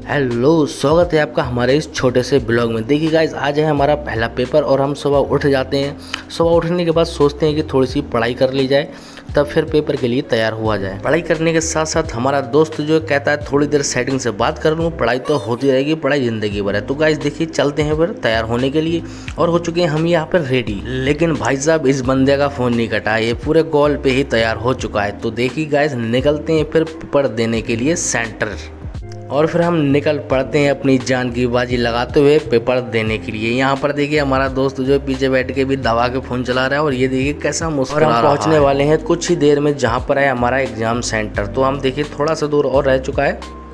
Hello, स्वागत है आपका हमारे इस छोटे से ब्लॉग में। देखिए गाइस, आज है हमारा पहला पेपर और हम सुबह उठ जाते हैं। सुबह उठने के बाद सोचते हैं कि थोड़ी सी पढ़ाई कर ली जाए, तब फिर पेपर के लिए तैयार हुआ जाए। पढ़ाई करने के साथ साथ हमारा दोस्त जो कहता है थोड़ी देर सेटिंग से बात कर लूँ, पढ़ाई तो होती रहेगी, पढ़ाई ज़िंदगी भर है। तो गाइस देखिए, चलते हैं फिर तैयार होने के लिए और हो चुके हैं हम यहाँ पर रेडी। लेकिन भाई साहब, इस बंदे का फ़ोन नहीं कटा, ये पूरे कॉल पे ही तैयार हो चुका है। तो देखिए गाइस, निकलते हैं फिर पेपर देने के लिए सेंटर और फिर हम निकल पड़ते हैं अपनी जान की बाजी लगाते हुए पेपर देने के लिए। यहाँ पर देखिए हमारा दोस्त जो पीछे बैठ के भी दबा के फ़ोन चला रहा है और ये देखिए कैसा मुस्कुरा रहा है। पहुँचने वाले हैं कुछ ही देर में जहाँ पर है हमारा एग्ज़ाम सेंटर। तो हम देखिए थोड़ा सा दूर और रह चुका है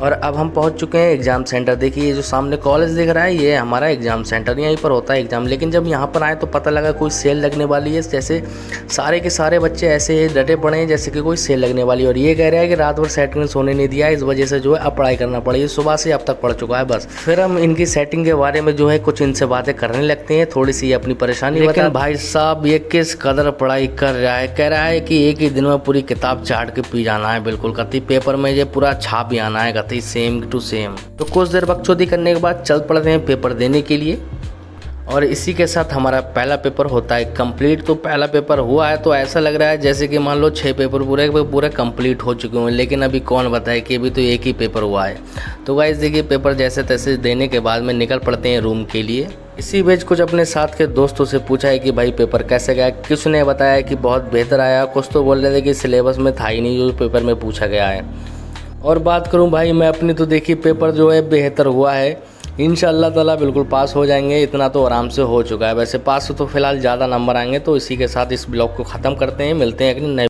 और अब हम पहुंच चुके हैं एग्ज़ाम सेंटर। देखिए ये जो सामने कॉलेज दिख रहा है, ये हमारा एग्ज़ाम सेंटर, यहीं पर होता है एग्ज़ाम। लेकिन जब यहाँ पर आए तो पता लगा कोई सेल लगने वाली है। जैसे सारे के सारे बच्चे ऐसे डटे पड़े हैं जैसे कि कोई सेल लगने वाली है। और ये कह रहा है कि रात भर सेटिंग सोने नहीं दिया, इस वजह से जो है अब पढ़ाई करना पड़ी। सुबह से अब तक पढ़ चुका है बस। फिर हम इनकी सेटिंग के बारे में जो है कुछ इनसे बातें करने लगते हैं, थोड़ी सी अपनी परेशानी। लेकिन भाई साहब ये किस कदर पढ़ाई कर रहा है, कह रहा है कि एक ही दिन में पूरी किताब चाट के पी जाना है। बिल्कुल कति पेपर में ये पूरा छाप भी आना है, कति सेम टू सेम। तो कुछ देर बकचोदी करने के बाद चल पड़ते हैं पेपर देने के लिए और इसी के साथ हमारा पहला पेपर होता है कंप्लीट। तो पहला पेपर हुआ है तो ऐसा लग रहा है जैसे कि मान लो 6 पेपर पूरे कंप्लीट हो चुके हैं। लेकिन अभी कौन बताए कि अभी तो एक ही पेपर हुआ है। तो गाइस देखिए, पेपर जैसे तैसे देने के बाद में निकल पड़ते हैं रूम के लिए। इसी बीच कुछ अपने साथ के दोस्तों से पूछा है कि भाई पेपर कैसे गया। किसी ने बताया कि बहुत बेहतर आया, कुछ तो बोल रहे थे कि सिलेबस में था ही नहीं जो पेपर में पूछा गया है। और बात करूं भाई मैं अपनी, तो देखिए पेपर जो है बेहतर हुआ है। इंशाअल्लाह ताला बिल्कुल पास हो जाएंगे, इतना तो आराम से हो चुका है। वैसे पास तो फिलहाल ज़्यादा नंबर आएंगे। तो इसी के साथ इस ब्लॉग को ख़त्म करते हैं, मिलते हैं एक नए